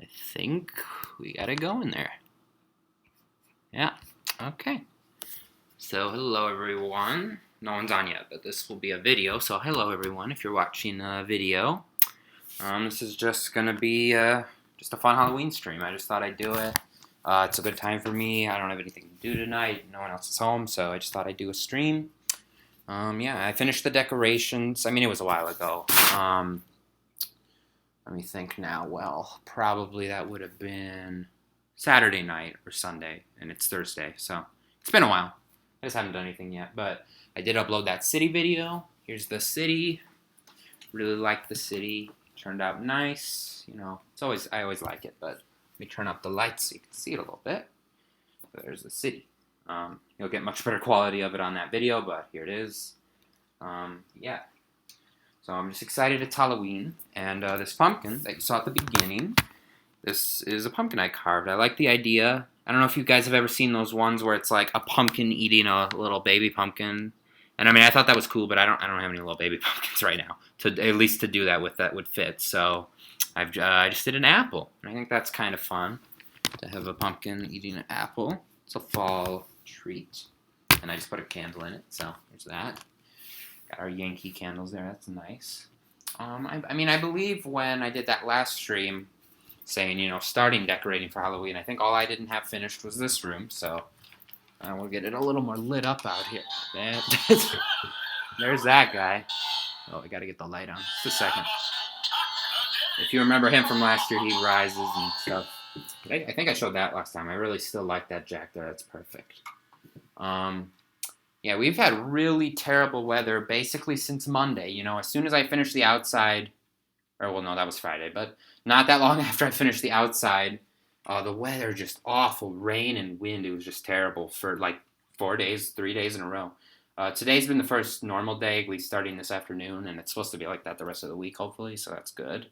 I think we got it going there. Yeah, okay. So hello everyone. No one's on yet, but this will be a video. So hello everyone if you're watching a video. This is just gonna be just a fun Halloween stream. I just thought I'd do it. It's a good time for me. I don't have anything to do tonight. No one else is home, so I just thought I'd do a stream. Yeah, I finished the decorations. I mean, it was a while ago. Let me think now. Well, probably that would have been Saturday night or Sunday, and it's Thursday, so it's been a while. I just haven't done anything yet, but I did upload that city video. Here's the city. Really like the city. Turned out nice. You know, I always like it, but let me turn up the lights so you can see it a little bit. There's the city. You'll get much better quality of it on that video, but here it is. Yeah. So I'm just excited it's Halloween, and this pumpkin that you saw at the beginning, this is a pumpkin I carved. I like the idea. I don't know if you guys have ever seen those ones where it's like a pumpkin eating a little baby pumpkin. And I mean, I thought that was cool, but I don't have any little baby pumpkins right now. At least to do that with, that would fit. So I just did an apple. And I think that's kind of fun to have a pumpkin eating an apple. It's a fall treat. And I just put a candle in it, so there's that. Got our Yankee candles there, that's nice. I mean, I believe when I did that last stream, saying, you know, starting decorating for Halloween, I think all I didn't have finished was this room, so we'll get it a little more lit up out here. There's that guy. Oh, I gotta get the light on. Just a second. If you remember him from last year, he rises and stuff. I think I showed that last time. I really still like that jack there. That's perfect. Yeah, we've had really terrible weather basically since Monday. You know, as soon as I finished the outside, or well, no, that was Friday, but not that long after I finished the outside, the weather just awful. Rain and wind. It was just terrible for like 3 days in a row. Today's been the first normal day, at least starting this afternoon, and it's supposed to be like that the rest of the week, hopefully, so that's good.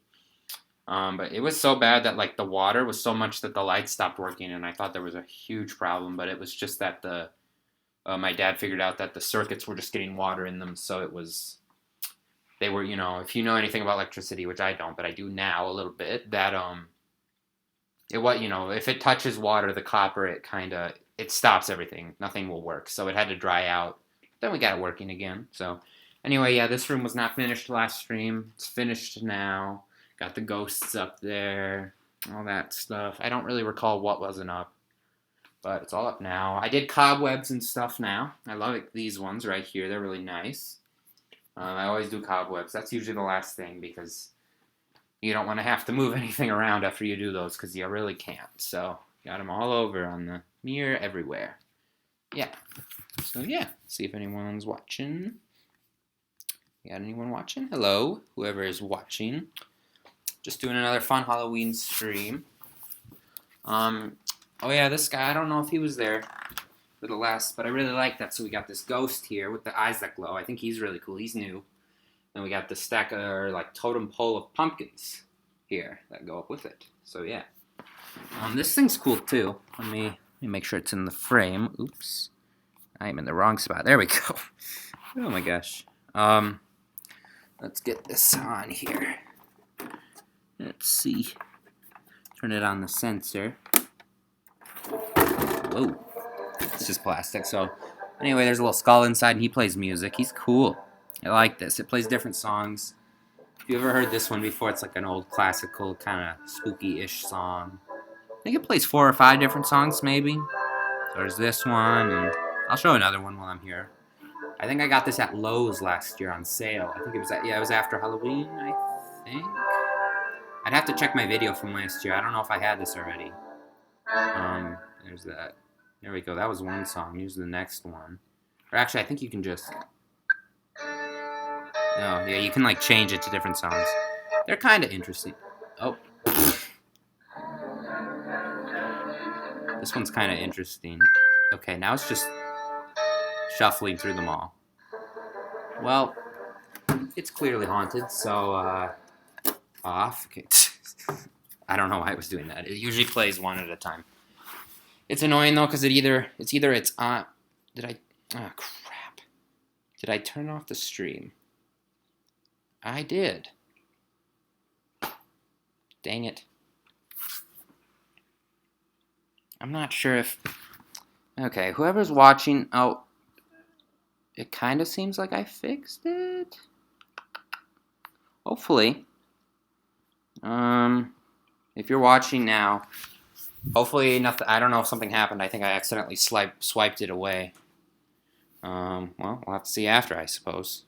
But it was so bad that like the water was so much that the lights stopped working, and I thought there was a huge problem, but it was just that my dad figured out that the circuits were just getting water in them, so they were, you know, if you know anything about electricity, which I don't, but I do now a little bit, that you know, if it touches water, the copper, it stops everything. Nothing will work, so it had to dry out. Then we got it working again. So anyway, yeah, this room was not finished last stream. It's finished now. Got the ghosts up there, all that stuff. I don't really recall what wasn't up, but it's all up now. I did cobwebs and stuff now. I love it, these ones right here. They're really nice. I always do cobwebs. That's usually the last thing because you don't want to have to move anything around after you do those because you really can't. So got them all over on the mirror, everywhere. Yeah. So yeah, see if anyone's watching. Got anyone watching? Hello, whoever is watching. Just doing another fun Halloween stream. Oh yeah, this guy, I don't know if he was there for the last, but I really like that. So we got this ghost here with the eyes that glow. I think he's really cool. He's new. And we got the stack or like totem pole of pumpkins here that go up with it. So yeah. This thing's cool too. Let me make sure it's in the frame. Oops. I'm in the wrong spot. There we go. Oh my gosh. Let's get this on here. Let's see. Turn it on the sensor. Whoa. It's just plastic. So anyway, there's a little skull inside and he plays music. He's cool. I like this. It plays different songs. If you ever heard this one before, it's like an old classical kind of spooky-ish song. I think it plays 4 or 5 different songs maybe. So there's this one, and I'll show another one while I'm here. I think I got this at Lowe's last year on sale. I think it was after Halloween, I think. I'd have to check my video from last year. I don't know if I had this already. There's that. There we go. That was one song. Here's the next one. Or actually, I think you can just... Oh, yeah, you can like change it to different songs. They're kind of interesting. Oh. This one's kind of interesting. Okay, now it's just shuffling through them all. Well, it's clearly haunted, so, off. Okay. I don't know why I was doing that. It usually plays one at a time. It's annoying though, because it's on. Oh crap! Did I turn off the stream? I did. Dang it! I'm not sure if... Okay, whoever's watching... Oh, it kind of seems like I fixed it. Hopefully. If you're watching now, hopefully nothing... I don't know if something happened. I think I accidentally swiped it away. Well, we'll have to see after, I suppose.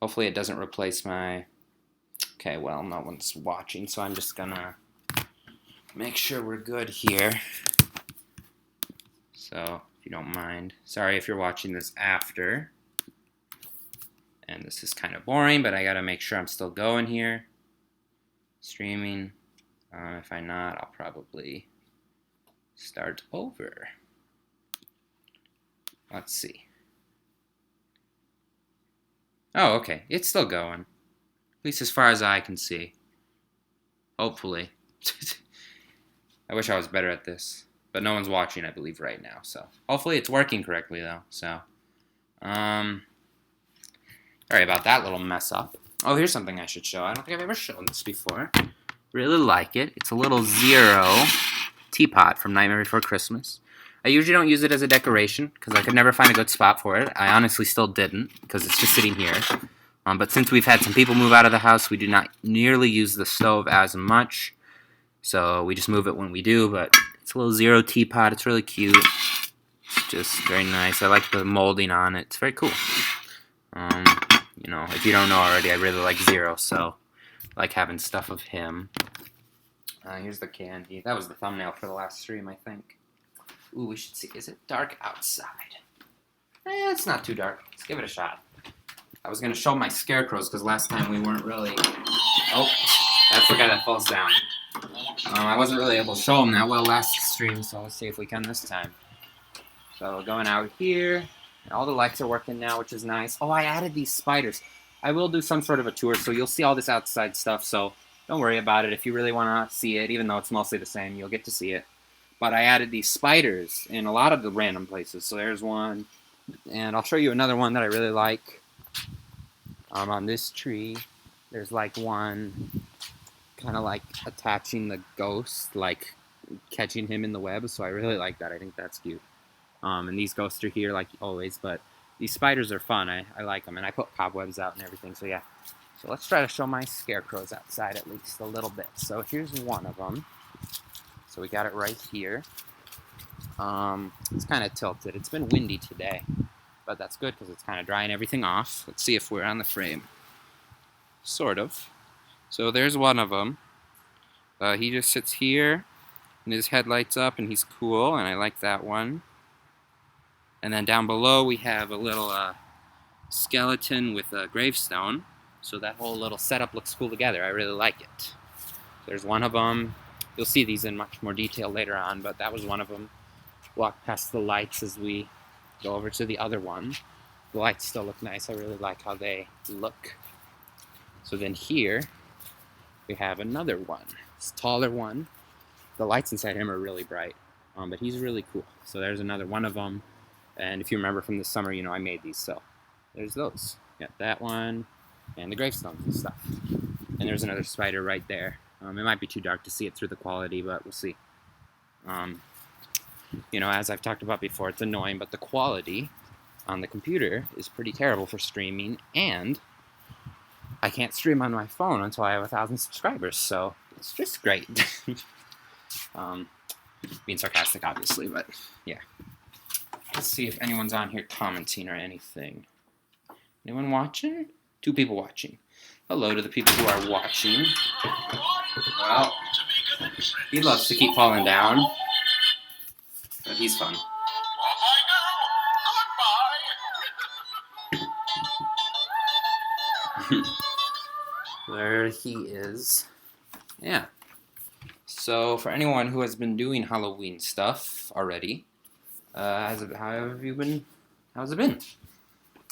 Hopefully it doesn't replace my... Okay, well, no one's watching, so I'm just gonna make sure we're good here. So, if you don't mind. Sorry if you're watching this after. And this is kind of boring, but I gotta make sure I'm still going here. Streaming. If I'm not, I'll probably start over. Let's see. Oh, okay. It's still going. At least as far as I can see. Hopefully. I wish I was better at this. But no one's watching, I believe, right now. So hopefully it's working correctly, though. So, sorry about that little mess up. Oh, here's something I should show. I don't think I've ever shown this before. Really like it. It's a little Zero teapot from Nightmare Before Christmas. I usually don't use it as a decoration because I could never find a good spot for it. I honestly still didn't because it's just sitting here. But since we've had some people move out of the house, we do not nearly use the stove as much. So we just move it when we do, but it's a little Zero teapot. It's really cute. It's just very nice. I like the molding on it. It's very cool. You know, if you don't know already, I really like Zero, so I like having stuff of him. Here's the candy. That was the thumbnail for the last stream, I think. Ooh, we should see. Is it dark outside? It's not too dark. Let's give it a shot. I was going to show my scarecrows because last time we weren't really... Oh, that's the guy that falls down. I wasn't really able to show them that well last stream, so let's see if we can this time. So going out here. All the lights are working now, which is nice. Oh, I added these spiders. I will do some sort of a tour, so you'll see all this outside stuff, so don't worry about it. If you really want to see it, even though it's mostly the same, you'll get to see it. But I added these spiders in a lot of the random places. So there's one. And I'll show you another one that I really like. On this tree, there's like one kind of like attaching the ghost, like catching him in the web. So I really like that. I think that's cute. And these ghosts are here like always. But these spiders are fun. I like them. And I put cobwebs out and everything. So yeah. So let's try to show my scarecrows outside at least a little bit. So here's one of them. So we got it right here. It's kind of tilted. It's been windy today, but that's good because it's kind of drying everything off. Let's see if we're on the frame. Sort of. So there's one of them. He just sits here, and his head lights up, and he's cool, and I like that one. And then down below we have a little skeleton with a gravestone. So that whole little setup looks cool together. I really like it. There's one of them. You'll see these in much more detail later on, but that was one of them. Walk past the lights as we go over to the other one. The lights still look nice. I really like how they look. So then here, we have another one. It's a taller one. The lights inside him are really bright, but he's really cool. So there's another one of them. And if you remember from this summer, you know, I made these. So there's those. Got that one, and the gravestones and stuff. And there's another spider right there. It might be too dark to see it through the quality, but we'll see. You know, as I've talked about before, it's annoying, but the quality on the computer is pretty terrible for streaming, and I can't stream on my phone until I have 1,000 subscribers, so it's just great. Being sarcastic, obviously, but yeah. Let's see if anyone's on here commenting or anything. Anyone watching? 2 people watching. Hello to the people who are watching. Well, he loves to keep falling down, but he's fun. There he is. Yeah. So, for anyone who has been doing Halloween stuff already, how have you been? How's it been?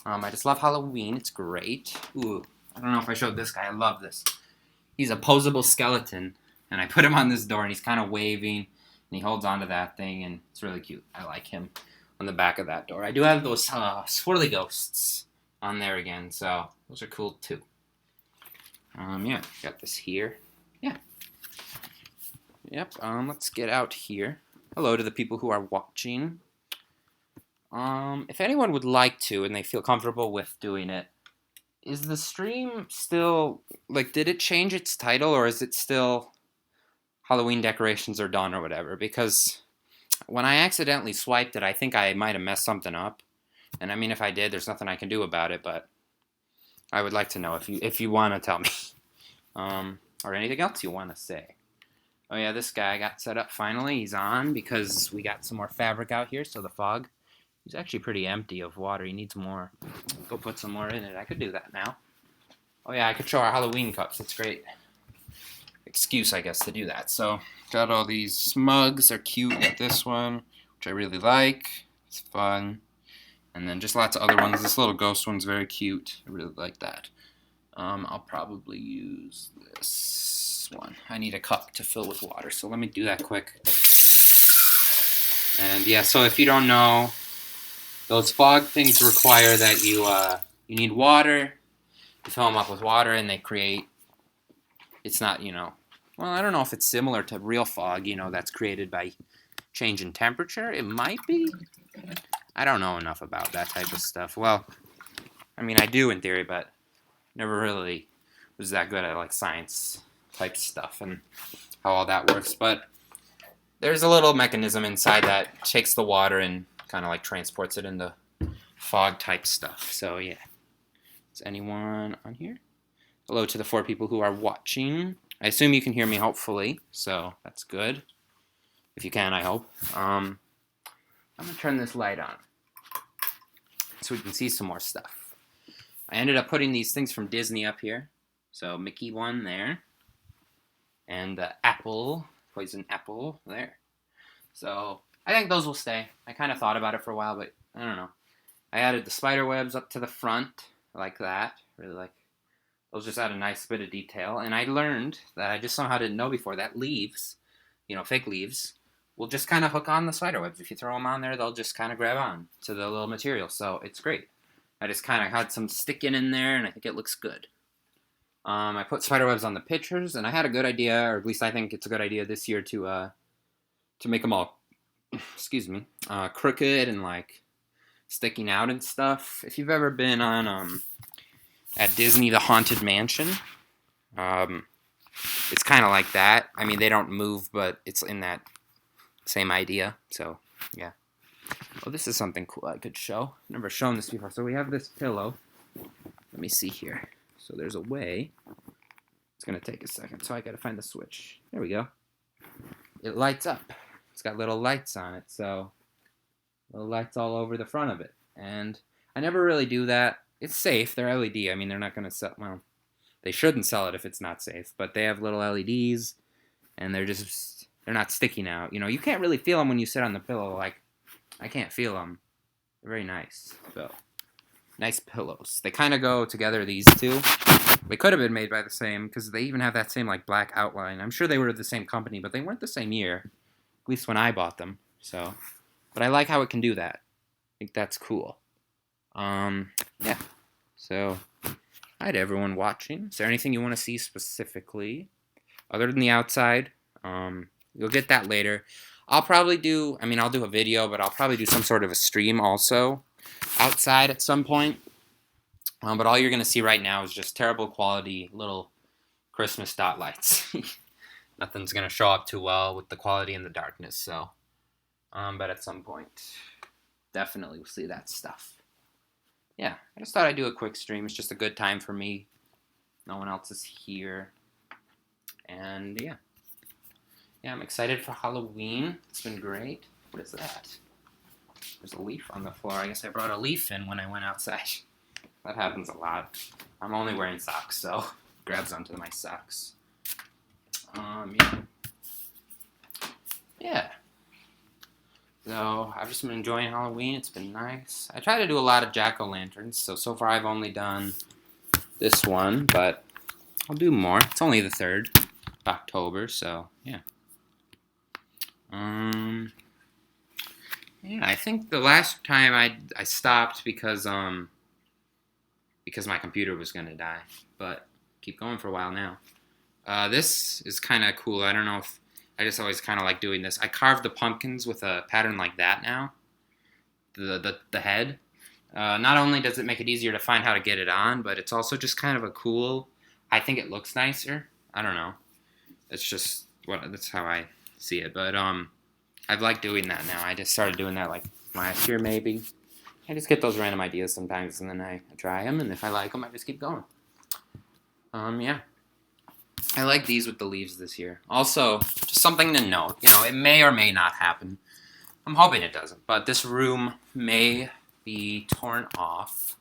I just love Halloween. It's great. Ooh, I don't know if I showed this guy. I love this. He's a Poseable skeleton, and I put him on this door, and he's kind of waving, and he holds onto that thing, and it's really cute. I like him on the back of that door. I do have those swirly ghosts on there again, so those are cool too. Yeah, got this here. Yeah. Yep, let's get out here. hello to the people who are watching. If anyone would like to and they feel comfortable with doing it, is the stream still, like, did it change its title, or is it still Halloween decorations are done or whatever? Because when I accidentally swiped it, I think I might have messed something up. And I mean, if I did, there's nothing I can do about it, but I would like to know if you want to tell me. Or anything else you want to say. Oh yeah, this guy got set up finally. He's on because we got some more fabric out here, so the fog is actually pretty empty of water. He needs more. Go put some more in it. I could do that now. Oh yeah, I could show our Halloween cups. It's great excuse, I guess, to do that. So got all these mugs. They're cute. Got this one, which I really like. It's fun. And then just lots of other ones. This little ghost one's very cute. I really like that. I'll probably use this one. I need a cup to fill with water, so let me do that quick. And yeah, so if you don't know, those fog things require that you need water. You fill them up with water, and they create. It's not, well, I don't know if it's similar to real fog, that's created by change in temperature. It might be. I don't know enough about that type of stuff. Well, I mean, I do in theory, but never really was that good at, like, science type stuff and how all that works. But there's a little mechanism inside that takes the water and kind of, like, transports it into fog type stuff. So, yeah. Is anyone on here? Hello to the 4 people who are watching. I assume you can hear me, hopefully, so that's good. If you can, I hope. I'm going to turn this light on so we can see some more stuff. I ended up putting these things from Disney up here. So Mickey one there. And the apple, poison apple there. So I think those will stay. I kind of thought about it for a while, but I don't know. I added the spider webs up to the front like that. Really like those, just add a nice bit of detail. And I learned that I just somehow didn't know before that leaves, fake leaves, will just kind of hook on the spider webs. If you throw them on there, they'll just kind of grab on to the little material. So it's great. I just kind of had some sticking in there, and I think it looks good. I put spider webs on the pictures, and I had a good idea, or at least I think it's a good idea this year to make them all, crooked and like sticking out and stuff. If you've ever been on at Disney, the Haunted Mansion, it's kind of like that. I mean, they don't move, but it's in that same idea. So yeah. Oh, this is something cool I could show. Never shown this before. So we have this pillow. Let me see here. So there's a way. It's going to take a second, so I got to find the switch. There we go. It lights up. It's got little lights on it, so little lights all over the front of it. And I never really do that. It's safe. They're LED. I mean, they're not going to sell, well, they shouldn't sell it if it's not safe, but they have little LEDs, and they're not sticking out. You can't really feel them when you sit on the pillow. Like, I can't feel them. They're very nice. So, nice pillows. They kind of go together, these two. They could have been made by the same, because they even have that same, like, black outline. I'm sure they were the same company, but they weren't the same year. At least when I bought them. So, but I like how it can do that. I think that's cool. Yeah. So, hi to everyone watching. Is there anything you want to see specifically? Other than the outside? You'll get that later. I'll do a video, but I'll probably do some sort of a stream also outside at some point. But all you're going to see right now is just terrible quality little Christmas dot lights. Nothing's going to show up too well with the quality and the darkness. So, but at some point, definitely we'll see that stuff. Yeah, I just thought I'd do a quick stream. It's just a good time for me. No one else is here. And yeah. Yeah, I'm excited for Halloween. It's been great. What is that? There's a leaf on the floor. I guess I brought a leaf in when I went outside. That happens a lot. I'm only wearing socks, so it grabs onto my socks. Yeah. Yeah. So, I've just been enjoying Halloween. It's been nice. I try to do a lot of jack-o'-lanterns, so far I've only done this one, but I'll do more. It's only the 3rd of October, so, yeah. Yeah, I think the last time I stopped because my computer was going to die, but keep going for a while now. This is kind of cool. I don't know if I just always kind of like doing this. I carved the pumpkins with a pattern like that now. The head. Not only does it make it easier to find how to get it on, but it's also just kind of a cool. I think it looks nicer. I don't know. It's just that's how I see it. But I've liked doing that now. I just started doing that like last year maybe. I just get those random ideas sometimes, and then I try them, and if I like them, I just keep going. Yeah. I like these with the leaves this year. Also, just something to note. You know, it may or may not happen. I'm hoping it doesn't, but this room may be torn off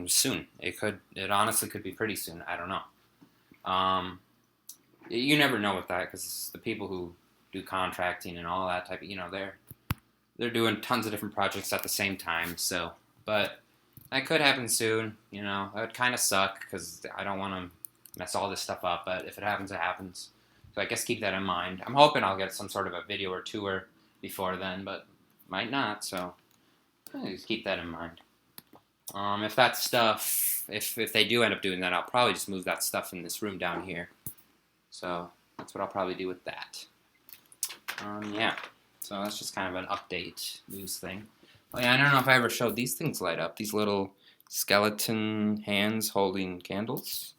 soon. It honestly could be pretty soon. I don't know. You never know with that because the people who do contracting and all that type of, they're doing tons of different projects at the same time. So, but that could happen soon. That would kind of suck because I don't want to mess all this stuff up. But if it happens, it happens. So I guess keep that in mind. I'm hoping I'll get some sort of a video or tour before then, but might not. So just keep that in mind. If that stuff, if they do end up doing that, I'll probably just move that stuff in this room down here. So that's what I'll probably do with that. Yeah. So that's just kind of an update news thing. Oh yeah, I don't know if I ever showed these things light up. These little skeleton hands holding candles.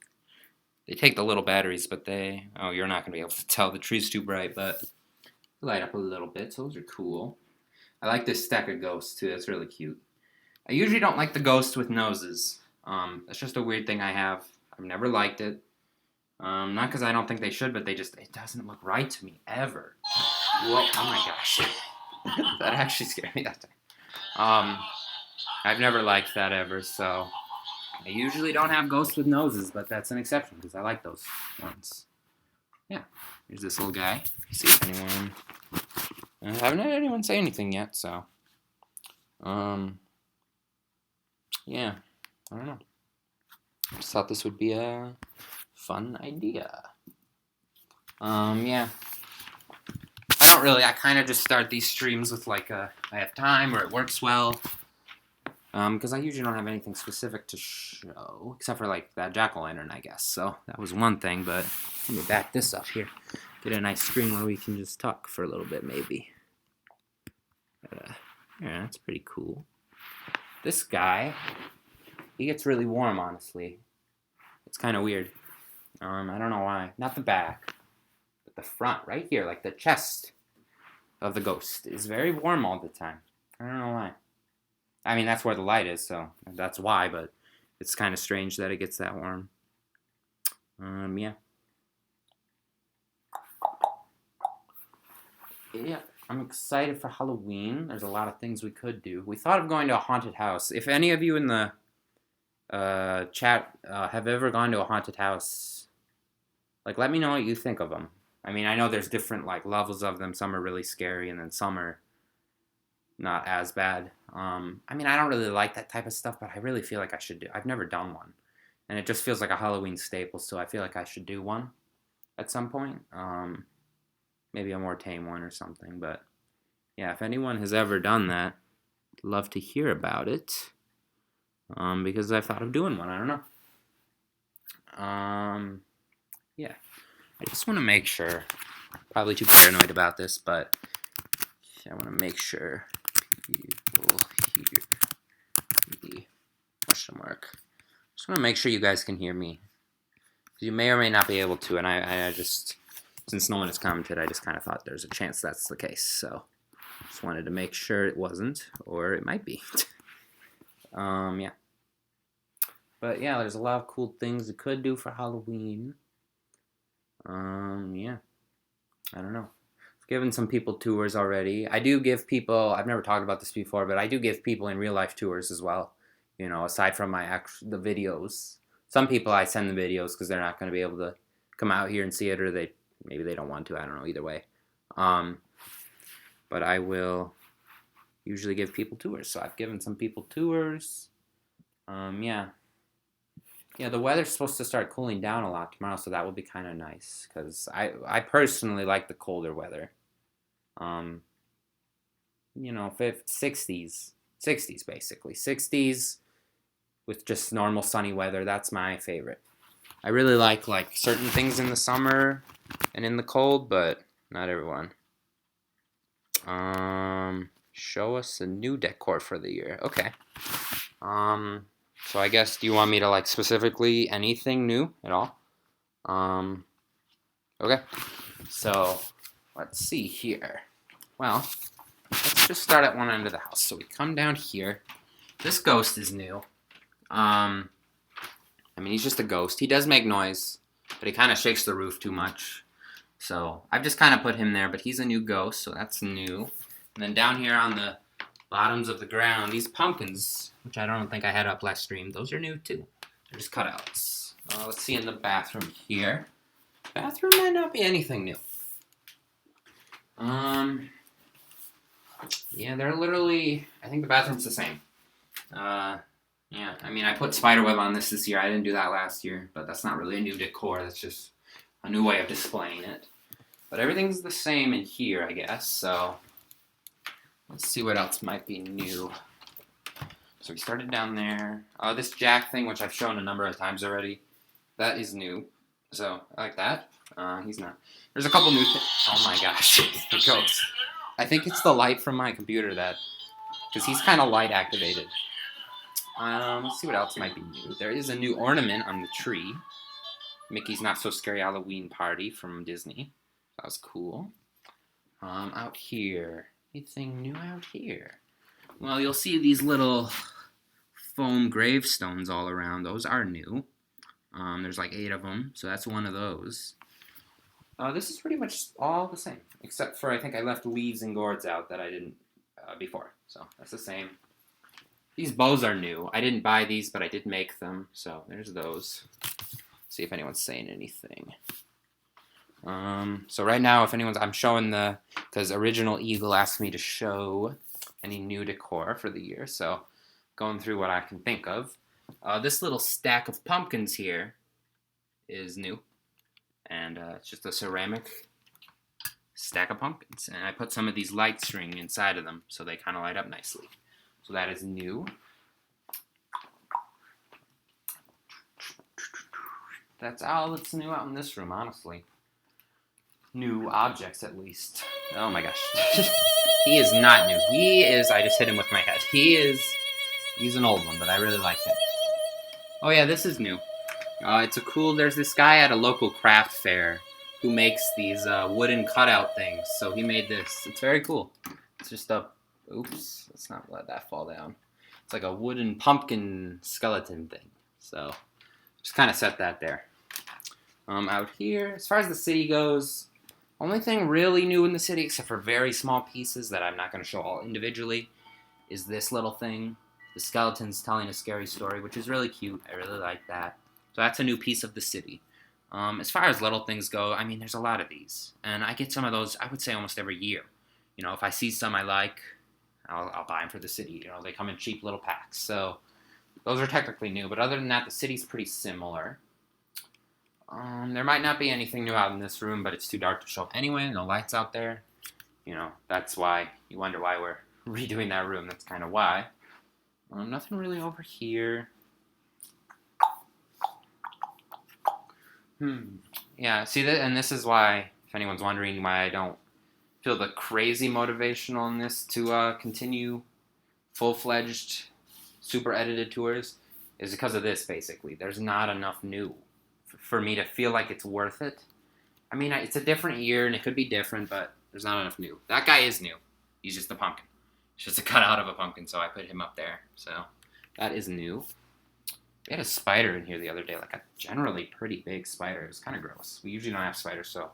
They take the little batteries, but you're not going to be able to tell. The tree's too bright, but they light up a little bit, so those are cool. I like this stack of ghosts, too. That's really cute. I usually don't like the ghosts with noses. That's just a weird thing I have. I've never liked it. Not because I don't think they should, but it doesn't look right to me, ever. Whoa, oh my gosh. That actually scared me that time. I've never liked that ever, so I usually don't have ghosts with noses, but that's an exception because I like those ones. Yeah, here's this little guy. See if anyone. I haven't had anyone say anything yet, so. Yeah, I don't know. Just thought this would be a fun idea. Yeah. I kind of just start these streams with I have time or it works well. Because I usually don't have anything specific to show, except for that jack-o'-lantern, I guess. So that was one thing, but let me back this up here. Get a nice screen where we can just talk for a little bit, maybe. Yeah, that's pretty cool. This guy, he gets really warm, honestly. It's kind of weird. I don't know why. Not the back, but the front, right here, the chest of the ghost is very warm all the time. I don't know why. I mean, that's where the light is, so that's why, but it's kind of strange that it gets that warm. Yeah. Yeah, I'm excited for Halloween. There's a lot of things we could do. We thought of going to a haunted house. If any of you in the chat have ever gone to a haunted house, let me know what you think of them. I mean, I know there's different levels of them. Some are really scary, and then some are not as bad. I mean, I don't really like that type of stuff, but I really feel like I should do. I've never done one, and it just feels like a Halloween staple. So I feel like I should do one at some point. Maybe a more tame one or something. But yeah, if anyone has ever done that, I'd love to hear about it. Because I've thought of doing one. I don't know. Yeah, I just want to make sure. Probably too paranoid about this, but I want to make sure people hear me. Question mark. Just want to make sure you guys can hear me. You may or may not be able to, and I just, since no one has commented, I just kind of thought there's a chance that's the case. So just wanted to make sure it wasn't, or it might be. Yeah. But yeah, there's a lot of cool things you could do for Halloween. Yeah. I don't know. I've given some people tours already. I do give people, I've never talked about this before, but I do give people in real life tours as well. Aside from the videos. Some people I send the videos because they're not going to be able to come out here and see it, or maybe they don't want to. I don't know, either way. But I will usually give people tours. So I've given some people tours. Yeah. Yeah, the weather's supposed to start cooling down a lot tomorrow, so that will be kind of nice. Because I personally like the colder weather. 60s. 60s, basically. 60s with just normal sunny weather. That's my favorite. I really like certain things in the summer. and in the cold, but not everyone. Show us a new decor for the year. Okay. So I guess, do you want me to like specifically anything new at all? Okay. So let's see here. Well, let's just start at one end of the house. So we come down here. This ghost is new. I mean, he's just a ghost. He does make noise, but he kind of shakes the roof too much. So I've just kind of put him there, but he's a new ghost, so that's new. And then down here on the bottoms of the ground, these pumpkins, which I don't think I had up last stream, those are new too. They're just cutouts. Let's see in the bathroom here. Bathroom might not be anything new. Yeah, they're literally, I think the bathroom's the same. Yeah, I mean, I put spiderweb on this year. I didn't do that last year, but that's not really a new decor. That's just a new way of displaying it. But everything's the same in here, I guess, so let's see what else might be new. So we started down there. This jack thing, which I've shown a number of times already, that is new. So I like that. He's not. There's a couple new things. Oh my gosh, it goes. I think it's the light from my computer that, because he's kind of light activated. Let's see what else might be new. There is a new ornament on the tree. Mickey's Not So Scary Halloween Party from Disney. That was cool. Out here. Anything new out here? Well, you'll see these little foam gravestones all around. Those are new. There's like 8 of them, so that's one of those. This is pretty much all the same, except for I think I left leaves and gourds out that I didn't before. So that's the same. These bows are new. I didn't buy these, but I did make them. So there's those. See if anyone's saying anything. So right now, if anyone's, I'm showing because Original Eagle asked me to show any new decor for the year. So going through what I can think of. This little stack of pumpkins here is new. And it's just a ceramic stack of pumpkins. And I put some of these light string inside of them so they kind of light up nicely. So that is new. That's all that's new out in this room, honestly. New objects, at least. Oh my gosh. He is not new. He is, I just hit him with my head. He's an old one, but I really like him. Oh yeah, this is new. It's a cool, there's this guy at a local craft fair who makes these wooden cutout things. So he made this. It's very cool. It's just a, oops, let's not let that fall down. It's like a wooden pumpkin skeleton thing. So just kind of set that there. Out here, as far as the city goes, only thing really new in the city, except for very small pieces that I'm not going to show all individually, is this little thing. The skeleton's telling a scary story, which is really cute. I really like that. So that's a new piece of the city. As far as little things go, I mean, there's a lot of these. And I get some of those, I would say, almost every year. You know, if I see some I like, I'll buy them for the city. You know, they come in cheap little packs. So those are technically new. But other than that, the city's pretty similar. There might not be anything new out in this room, but it's too dark to show anyway. No lights out there. You know, that's why you wonder why we're redoing that room. That's kind of why. Nothing really over here. Yeah, see that, and this is why, if anyone's wondering why I don't feel the crazy motivational in this to continue full-fledged, super edited tours, is because of this, basically. There's not enough new for me to feel like it's worth it. I mean, it's a different year, and it could be different, but there's not enough new. That guy is new. He's just a pumpkin. It's just a cutout of a pumpkin, so I put him up there. So that is new. We had a spider in here the other day, like a generally pretty big spider. It was kind of gross. We usually don't have spiders, so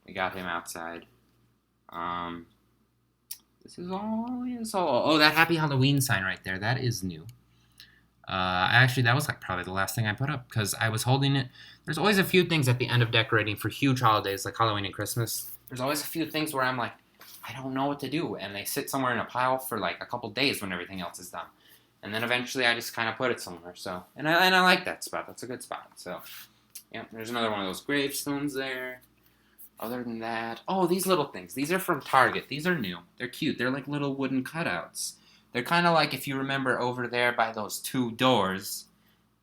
we got him outside. This is all. Oh, that Happy Halloween sign right there. That is new. Actually, that was like probably the last thing I put up because I was holding it. There's always a few things at the end of decorating for huge holidays like Halloween and Christmas. There's always a few things where I'm like, I don't know what to do, and they sit somewhere in a pile for like a couple days when everything else is done. And then eventually I just kind of put it somewhere. So, and I like that spot. That's a good spot. So, yeah, there's another one of those gravestones there. Other than that, oh, these little things. These are from Target. These are new. They're cute. They're like little wooden cutouts. They're kind of like, if you remember over there by those 2 doors,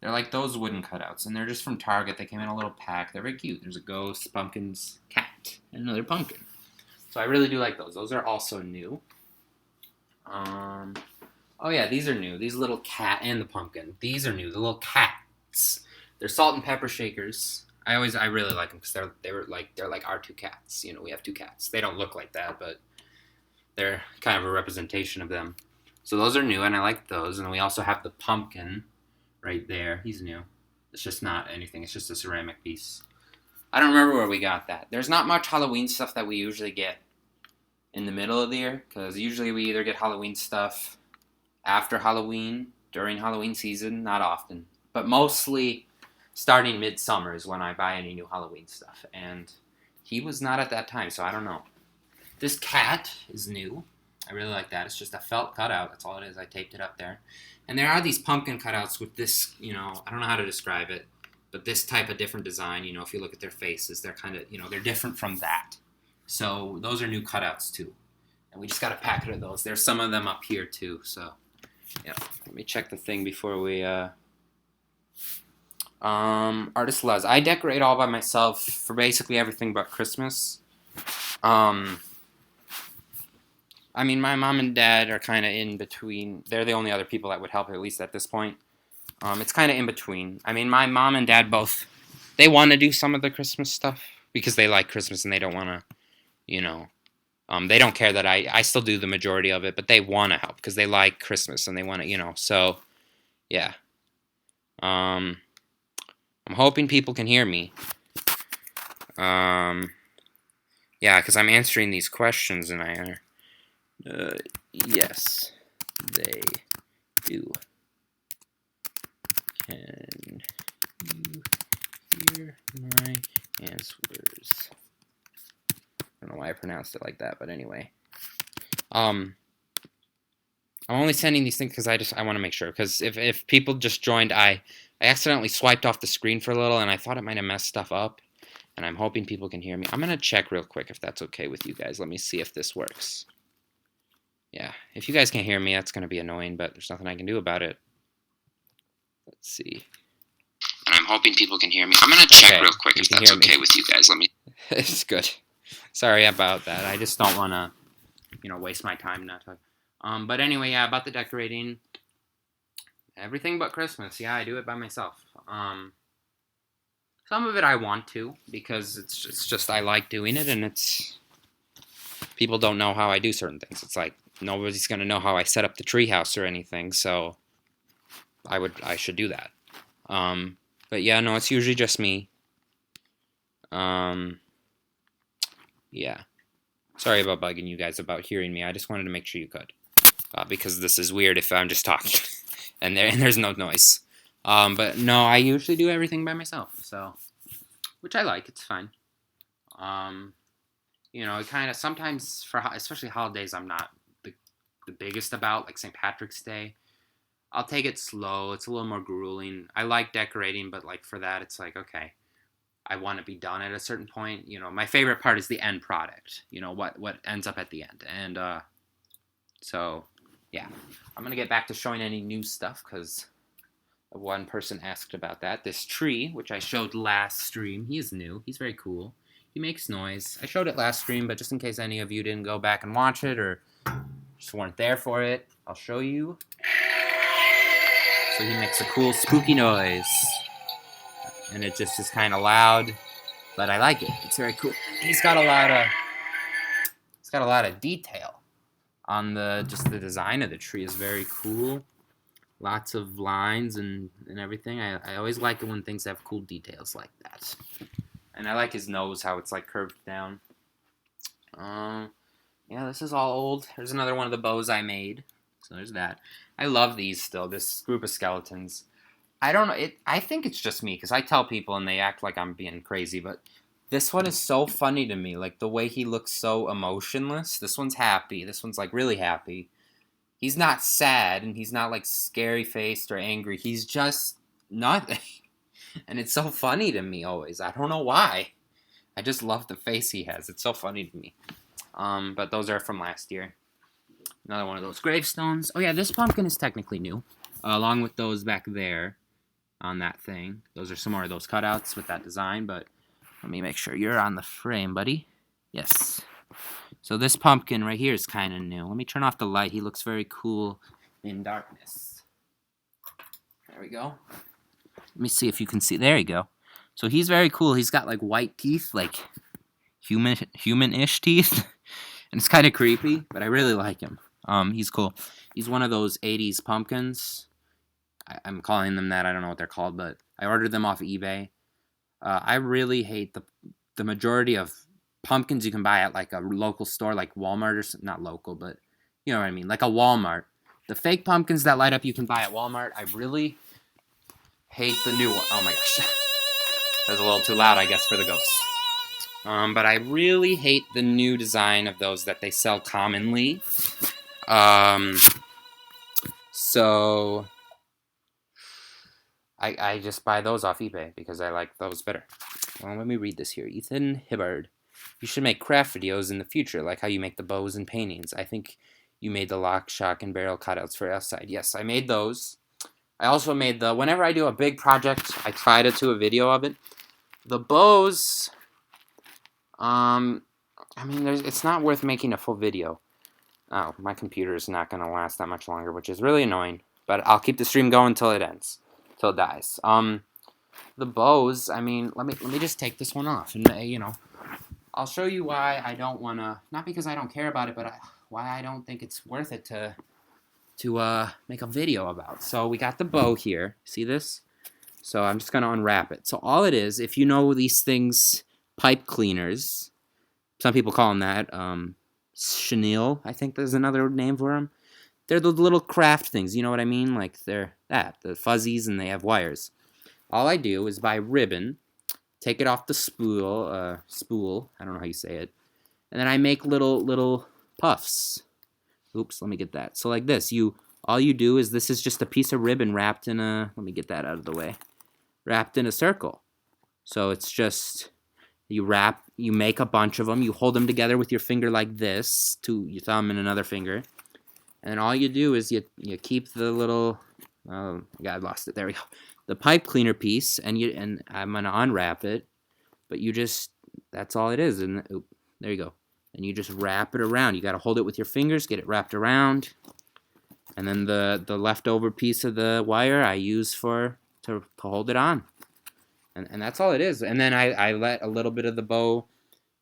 They're like those wooden cutouts, and they're just from Target. They came in a little pack. They're very cute. There's a ghost, pumpkins, cat, and another pumpkin. So I really do like those. Those are also new. Oh yeah, these are new. These little cat and the pumpkin. These are new. The little cats. They're salt and pepper shakers. I really like them because they're like our two cats. You know, we have two cats. They don't look like that, but they're kind of a representation of them. So those are new, and I like those. And we also have the pumpkin right there. He's new. It's just not anything. It's just a ceramic piece. I don't remember where we got that. There's not much Halloween stuff that we usually get in the middle of the year, because usually we either get Halloween stuff after Halloween, during Halloween season, not often, but mostly starting midsummer is when I buy any new Halloween stuff, and he was not at that time, so I don't know. This cat is new. I really like that. It's just a felt cutout. That's all it is. I taped it up there. And there are these pumpkin cutouts with this, you know, I don't know how to describe it, but this type of different design, you know, if you look at their faces, they're kind of, you know, they're different from that. So those are new cutouts too. And we just got a packet of those. There's some of them up here too. So, yeah. Let me check the thing before we, Artist Luz. I decorate all by myself for basically everything but Christmas. I mean, my mom and dad are kind of in between. They're the only other people that would help, at least at this point. It's kind of in between. I mean, my mom and dad both, they want to do some of the Christmas stuff because they like Christmas and they don't want to, you know, they don't care that I still do the majority of it, but they want to help because they like Christmas and they want to, you know, so, yeah. I'm hoping people can hear me. Yeah, because I'm answering these questions and yes, they do. Can you hear my answers? I don't know why I pronounced it like that, but anyway. I'm only sending these things because I want to make sure. Because if people just joined, I accidentally swiped off the screen for a little, and I thought it might have messed stuff up. And I'm hoping people can hear me. I'm going to check real quick if that's okay with you guys. Let me see if this works. Yeah, if you guys can't hear me, that's going to be annoying, but there's nothing I can do about it. Let's see. And I'm hoping people can hear me. I'm going to check real quick if that's okay with you guys. Let me... It's good. Sorry about that. I just don't want to, you know, waste my time not talking. But anyway, yeah, about the decorating. Everything but Christmas. Yeah, I do it by myself. Some of it I want to, because it's just I like doing it, and it's... People don't know how I do certain things. It's like, nobody's going to know how I set up the treehouse or anything, so I should do that. But yeah, no, it's usually just me. Yeah. Sorry about bugging you guys about hearing me. I just wanted to make sure you could. Because this is weird if I'm just talking and there's no noise. But no, I usually do everything by myself, so, which I like. It's fine. You know, it kind of, sometimes, for especially holidays, I'm not the biggest about, like St. Patrick's Day. I'll take it slow. It's a little more grueling. I like decorating, but like for that, it's like, okay, I want to be done at a certain point. You know, my favorite part is the end product. You know, what ends up at the end. And so, yeah. I'm going to get back to showing any new stuff because one person asked about that. This tree, which I showed last stream, he is new. He's very cool. He makes noise. I showed it last stream, but just in case any of you didn't go back and watch it or just weren't there for it, I'll show you. So he makes a cool spooky noise. And it just is kind of loud, but I like it. It's very cool. He's got a lot of detail on the design of the tree is very cool. Lots of lines and everything. I always like it when things have cool details like that. And I like his nose, how it's like curved down. Yeah, this is all old. There's another one of the bows I made. So there's that. I love these still, this group of skeletons. I don't know, I think it's just me, because I tell people and they act like I'm being crazy, but this one is so funny to me. Like, the way he looks so emotionless. This one's happy. This one's, like, really happy. He's not sad, and he's not, like, scary-faced or angry. He's just nothing. And it's so funny to me always. I don't know why. I just love the face he has. It's so funny to me. But those are from last year. Another one of those gravestones. Oh, yeah, this pumpkin is technically new, along with those back there. on that thing. Those are some more of those cutouts with that design, but let me make sure you're on the frame, buddy. Yes. So this pumpkin right here is kind of new. Let me turn off the light. He looks very cool in darkness. There we go. Let me see if you can see. There you go. So he's very cool. He's got like white teeth, like human-ish teeth. And it's kind of creepy, but I really like him. He's cool. He's one of those 80s pumpkins. I'm calling them that. I don't know what they're called, but I ordered them off eBay. I really hate the majority of pumpkins you can buy at like a local store, like Walmart, or not local, but you know what I mean, like a Walmart. The fake pumpkins that light up you can buy at Walmart, I really hate the new one. Oh my gosh, that was a little too loud, I guess, for the ghost. But I really hate the new design of those that they sell commonly. So I just buy those off eBay because I like those better. Well, let me read this here. Ethan Hibbard. You should make craft videos in the future, like how you make the bows and paintings. I think you made the lock, shock, and barrel cutouts for outside. Yes, I made those. I also made whenever I do a big project, I try to do a video of it. The bows, I mean, it's not worth making a full video. Oh, my computer is not going to last that much longer, which is really annoying. But I'll keep the stream going until it ends, till it dies. The bows, I mean, let me just take this one off, and you know, I'll show you why I don't want to, not because I don't care about it, but why I don't think it's worth it to make a video about. So we got the bow here. See this? So I'm just going to unwrap it. So all it is, if you know these things, pipe cleaners, some people call them that, chenille, I think there's another name for them. They're the little craft things, you know what I mean? Like they're the fuzzies, and they have wires. All I do is buy ribbon, take it off the spool, I don't know how you say it, and then I make little puffs. Oops, let me get that. So like this, all you do is, this is just a piece of ribbon wrapped in let me get that out of the way, wrapped in a circle. So it's just, you make a bunch of them, you hold them together with your finger like this, your thumb and another finger, and then all you do is you keep the little, oh God, I lost it, there we go, the pipe cleaner piece, and I'm gonna unwrap it, but that's all it is, and there you go, and you just wrap it around. You gotta hold it with your fingers, get it wrapped around, and then the leftover piece of the wire I use to hold it on, and that's all it is. And then I let a little bit of the bow,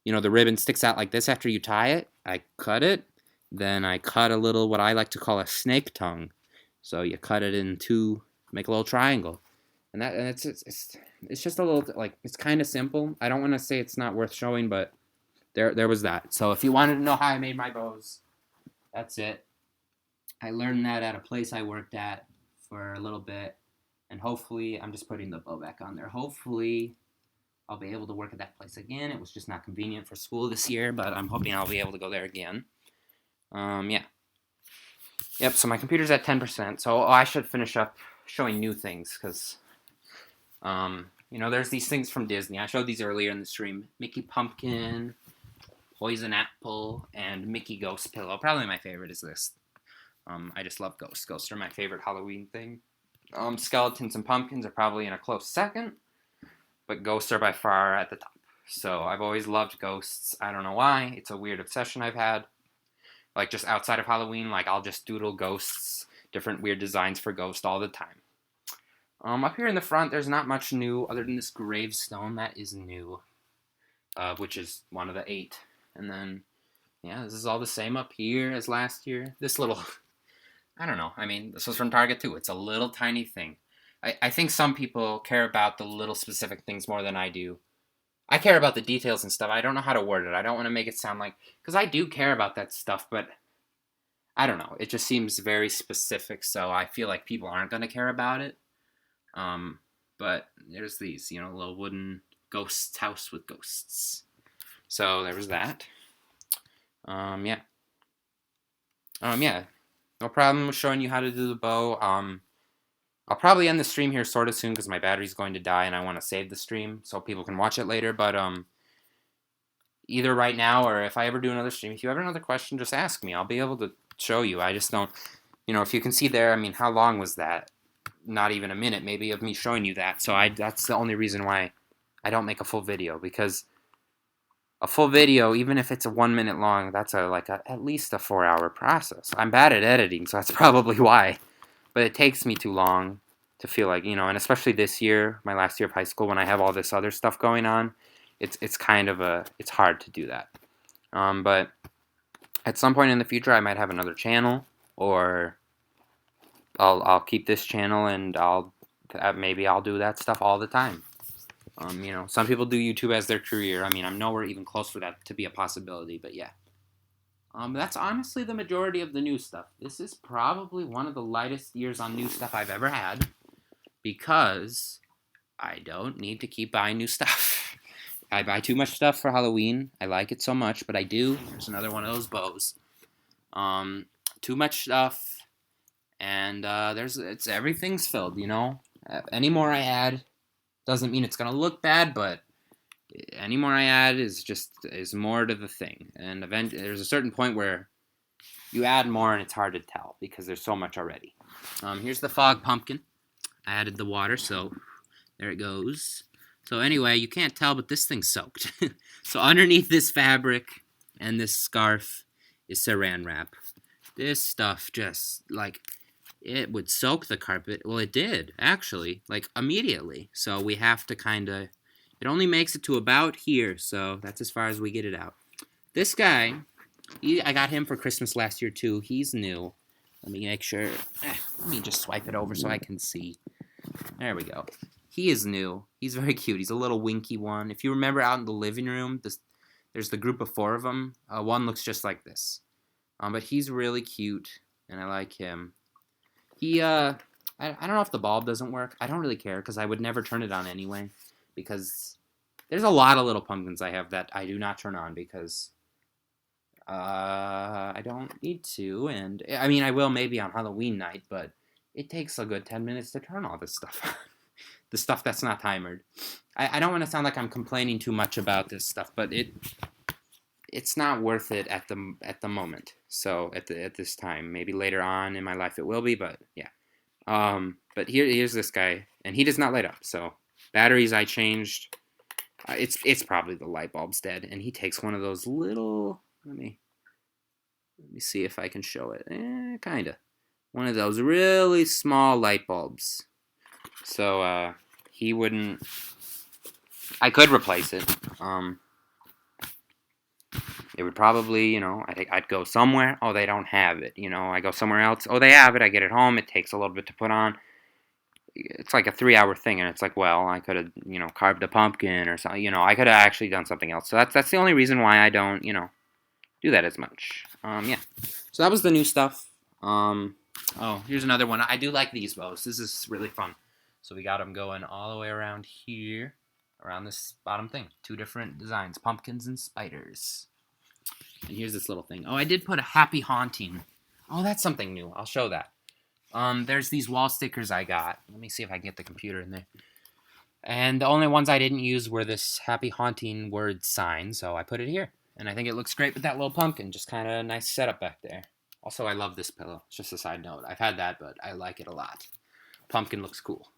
you know, the ribbon sticks out like this after you tie it. I cut it, then I cut a little, what I like to call a snake tongue. So you cut it in two, make a little triangle. And it's just a little, like, it's kind of simple. I don't want to say it's not worth showing, but there was that. So if you wanted to know how I made my bows, that's it. I learned that at a place I worked at for a little bit, and hopefully, I'm just putting the bow back on there. Hopefully, I'll be able to work at that place again. It was just not convenient for school this year, but I'm hoping I'll be able to go there again. Yeah. Yep, so my computer's at 10%, so I should finish up showing new things, because you know, there's these things from Disney. I showed these earlier in the stream. Mickey Pumpkin, Poison Apple, and Mickey Ghost Pillow. Probably my favorite is this. I just love ghosts. Ghosts are my favorite Halloween thing. Skeletons and pumpkins are probably in a close second, but ghosts are by far at the top. So I've always loved ghosts. I don't know why. It's a weird obsession I've had. Like, just outside of Halloween, like, I'll just doodle ghosts, different weird designs for ghosts all the time. Up here in the front, there's not much new other than this gravestone. That is new, which is one of the 8. And then, yeah, this is all the same up here as last year. This little, I don't know. I mean, this was from Target too. It's a little tiny thing. I think some people care about the little specific things more than I do. I care about the details and stuff. I don't know how to word it. I don't want to make it sound like, because I do care about that stuff, but I don't know. It just seems very specific, so I feel like people aren't going to care about it. But there's these, you know, little wooden ghost house with ghosts. So there was that. Yeah. Yeah. No problem with showing you how to do the bow. I'll probably end the stream here sort of soon because my battery's going to die and I want to save the stream so people can watch it later. But either right now or if I ever do another stream, if you have another question, just ask me. I'll be able to show you. I just don't, you know, if you can see there, I mean, how long was that? not even a minute maybe of me showing you that. So that's the only reason why I don't make a full video, because a full video, even if it's a 1 minute long, that's at least a 4-hour process. I'm bad at editing, so that's probably why. But it takes me too long to feel like, and especially this year, my last year of high school, when I have all this other stuff going on, it's hard to do that. But at some point in the future, I might have another channel, or I'll keep this channel, and maybe I'll do that stuff all the time. Some people do YouTube as their career. I mean, I'm nowhere even close for that to be a possibility, but yeah. That's honestly the majority of the new stuff. This is probably one of the lightest years on new stuff I've ever had, because I don't need to keep buying new stuff. I buy too much stuff for Halloween. I like it so much, but I do. There's another one of those bows. Too much stuff, and everything's filled. Any more I add doesn't mean it's gonna look bad, but any more I add is more to the thing. And there's a certain point where you add more and it's hard to tell because there's so much already. Here's the fog pumpkin. I added the water, so there it goes. So anyway, you can't tell, but this thing's soaked. So underneath this fabric and this scarf is saran wrap. This stuff just, it would soak the carpet. Well, it did, actually, immediately. So we have to it only makes it to about here, so that's as far as we get it out. This guy, I got him for Christmas last year, too. He's new. Let me make sure. Let me just swipe it over so I can see. There we go. He is new. He's very cute. He's a little winky one. If you remember out in the living room, there's the group of 4 of them. One looks just like this. But he's really cute, and I like him. I don't know if the bulb doesn't work. I don't really care, because I would never turn it on anyway. Because there's a lot of little pumpkins I have that I do not turn on because I don't need to. And I mean, I will maybe on Halloween night, but it takes a good 10 minutes to turn all this stuff on. The stuff that's not timered. I don't want to sound like I'm complaining too much about this stuff, but it's not worth it at the moment. So at this time, maybe later on in my life it will be, but yeah. But here's this guy, and he does not light up. So batteries I changed. It's probably the light bulb's dead, and he takes one of those little. Let me see if I can show it. Kinda. One of those really small light bulbs. So he wouldn't. I could replace it. It would probably, I'd go somewhere. Oh, they don't have it. I go somewhere else. Oh, they have it. I get it home. It takes a little bit to put on. It's like a 3-hour thing, and it's like, well, I could have, carved a pumpkin or something. I could have actually done something else. So that's the only reason why I don't, do that as much. Yeah. So that was the new stuff. Oh, here's another one. I do like these bows. This is really fun. So we got them going all the way around here, around this bottom thing. 2 different designs, pumpkins and spiders. And here's this little thing. Oh, I did put a happy haunting. Oh, that's something new. I'll show that. There's these wall stickers I got. Let me see if I can get the computer in there. And the only ones I didn't use were this happy haunting word sign, so I put it here. And I think it looks great with that little pumpkin. Just kind of a nice setup back there. Also, I love this pillow. It's just a side note. I've had that, but I like it a lot. Pumpkin looks cool.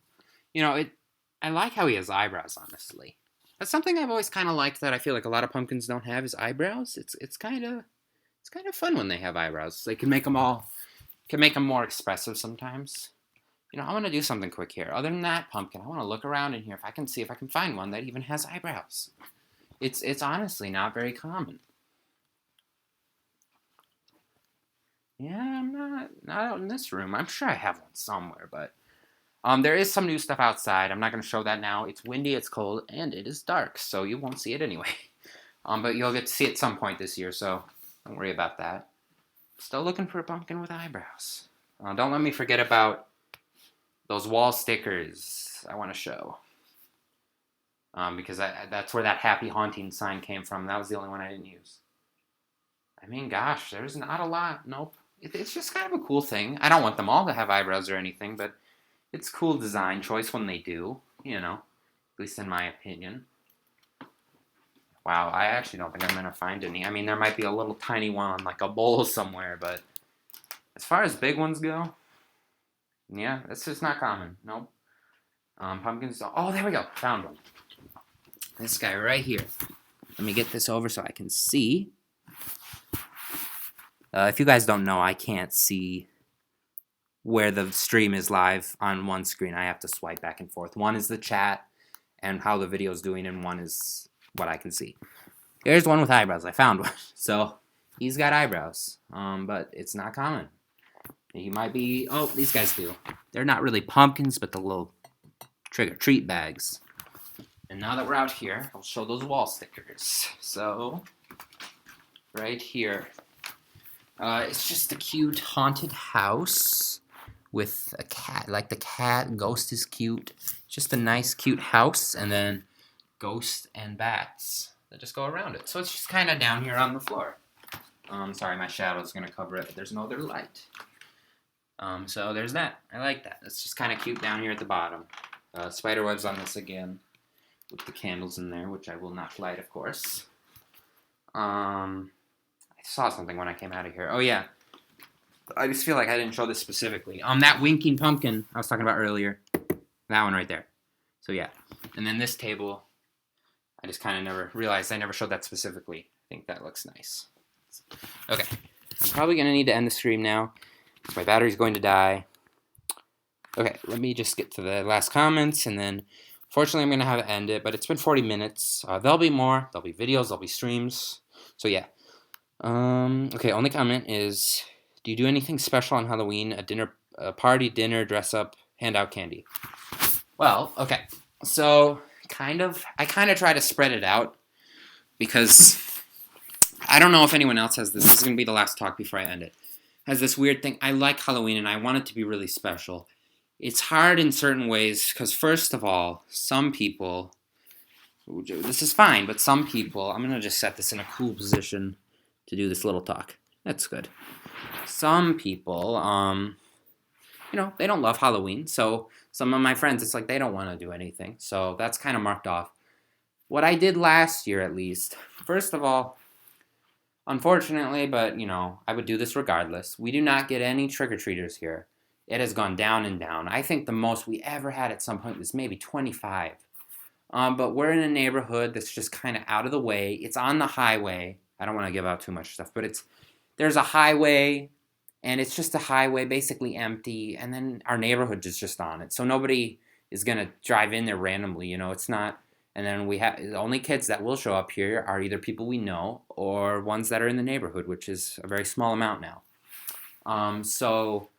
I like how he has eyebrows, honestly. That's something I've always kind of liked that I feel like a lot of pumpkins don't have is eyebrows. It's kind of fun when they have eyebrows. They can make them more expressive sometimes. I want to do something quick here. Other than that pumpkin, I want to look around in here if I can see if I can find one that even has eyebrows. It's honestly not very common. Yeah, I'm not out in this room. I'm sure I have one somewhere, but there is some new stuff outside. I'm not going to show that now. It's windy, it's cold, and it is dark, so you won't see it anyway. But you'll get to see it at some point this year, so don't worry about that. Still looking for a pumpkin with eyebrows. Don't let me forget about those wall stickers I want to show. Because that's where that happy haunting sign came from. That was the only one I didn't use. I mean, gosh, there's not a lot. Nope. It's just kind of a cool thing. I don't want them all to have eyebrows or anything, but it's cool design choice when they do, at least in my opinion. Wow, I actually don't think I'm going to find any. I mean, there might be a little tiny one, like a bowl somewhere, but as far as big ones go, Yeah, that's just not common. Nope. Pumpkins. Oh, there we go. Found one. This guy right here. Let me get this over so I can see. If you guys don't know, I can't see where the stream is live on one screen. I have to swipe back and forth. One is the chat and how the video is doing, and one is what I can see. Here's one with eyebrows. I found one. So he's got eyebrows, but it's not common. He might be. Oh, these guys do. They're not really pumpkins, but the little trick-or-treat bags. And now that we're out here, I'll show those wall stickers. So, right here. It's just a cute haunted house with a cat. Like the cat, ghost is cute. Just a nice, cute house, and then ghost and bats that just go around it. So it's just kind of down here on the floor. Sorry, my shadow's going to cover it, but there's no other light. So there's that. I like that. It's just kind of cute down here at the bottom. Spiderwebs on this again with the candles in there, which I will not light, of course. I saw something when I came out of here. Oh, yeah. I just feel like I didn't show this specifically. that winking pumpkin I was talking about earlier. That one right there. So, yeah. And then this table, I just kind of never realized I never showed that specifically. I think that looks nice. Okay. I'm probably going to need to end the stream now. My battery's going to die. Okay, let me just get to the last comments, and then fortunately I'm going to have to end it, but it's been 40 minutes. There'll be more. There'll be videos. There'll be streams. So, yeah. Okay, only comment is, do you do anything special on Halloween? A party, dinner, dress up, hand out candy? Well, okay. So, I kind of try to spread it out because I don't know if anyone else has this. This is going to be the last talk before I end it. Has this weird thing. I like Halloween and I want it to be really special. It's hard in certain ways because, first of all, some people, this is fine, but some people, I'm going to just set this in a cool position to do this little talk. That's good. Some people, they don't love Halloween. So some of my friends, it's like they don't want to do anything. So that's kind of marked off. What I did last year, at least, first of all, unfortunately, but, I would do this regardless. We do not get any trick-or-treaters here. It has gone down and down. I think the most we ever had at some point was maybe 25. But we're in a neighborhood that's just kind of out of the way. It's on the highway. I don't want to give out too much stuff, but there's a highway, and it's just a highway, basically empty, and then our neighborhood is just on it. So nobody is going to drive in there randomly, it's not. And then the only kids that will show up here are either people we know or ones that are in the neighborhood, which is a very small amount now. So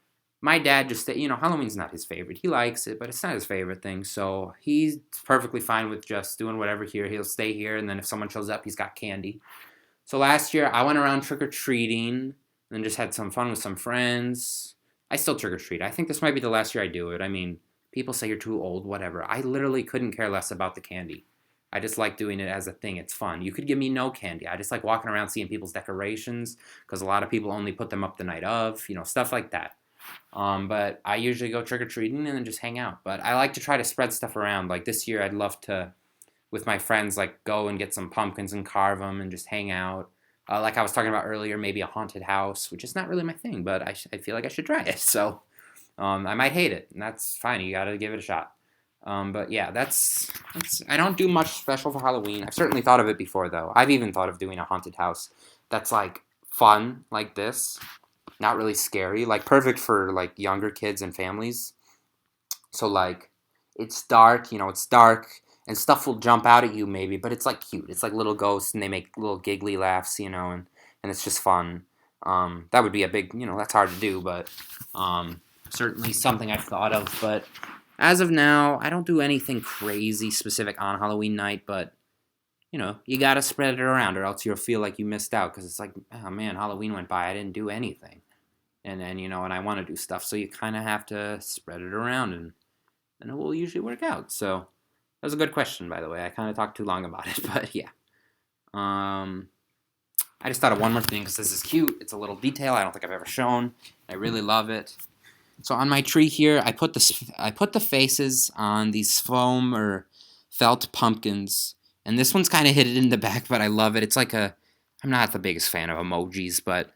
my dad just, Halloween's not his favorite. He likes it, but it's not his favorite thing. So he's perfectly fine with just doing whatever here. He'll stay here, and then if someone shows up, he's got candy. So last year, I went around trick-or-treating and just had some fun with some friends. I still trick-or-treat. I think this might be the last year I do it. I mean, people say you're too old, whatever. I literally couldn't care less about the candy. I just like doing it as a thing. It's fun. You could give me no candy. I just like walking around seeing people's decorations because a lot of people only put them up the night of, stuff like that. But I usually go trick-or-treating and then just hang out. But I like to try to spread stuff around. Like this year, I'd love to, with my friends, like go and get some pumpkins and carve them and just hang out. Like I was talking about earlier, maybe a haunted house, which is not really my thing, but I feel like I should try it. So I might hate it, and that's fine. You got to give it a shot. But yeah, that's I don't do much special for Halloween. I've certainly thought of it before, though. I've even thought of doing a haunted house that's like fun, like this, not really scary, like perfect for like younger kids and families. So like it's dark, it's dark, and stuff will jump out at you maybe, but it's like cute. It's like little ghosts, and they make little giggly laughs, and it's just fun. That would be a big, that's hard to do, but certainly something I've thought of. But as of now, I don't do anything crazy specific on Halloween night, but, you gotta spread it around or else you'll feel like you missed out because it's like, oh man, Halloween went by, I didn't do anything. And then, and I want to do stuff, so you kind of have to spread it around, and it will usually work out. So that was a good question, by the way. I kind of talked too long about it, but yeah. I just thought of one more thing because this is cute. It's a little detail I don't think I've ever shown. I really love it. So on my tree here, I put the faces on these foam or felt pumpkins, and this one's kind of hidden in the back, but I love it. It's like I'm not the biggest fan of emojis, but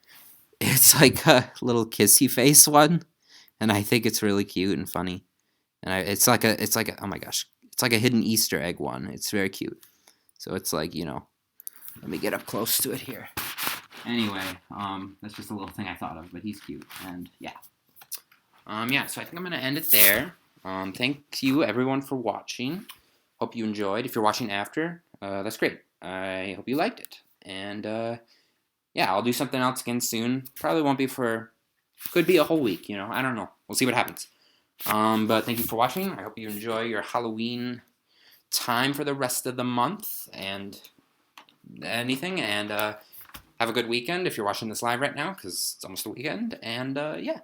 it's like a little kissy face one, and I think it's really cute and funny. And it's like a oh my gosh, it's like a hidden Easter egg one. It's very cute. So it's like, let me get up close to it here. Anyway, that's just a little thing I thought of, but he's cute, and yeah. Yeah, so I think I'm gonna end it there. Thank you everyone for watching. Hope you enjoyed. If you're watching after, that's great. I hope you liked it. And yeah, I'll do something else again soon. Probably won't be could be a whole week, I don't know. We'll see what happens. But thank you for watching. I hope you enjoy your Halloween time for the rest of the month and anything. And have a good weekend if you're watching this live right now, because it's almost the weekend. And yeah.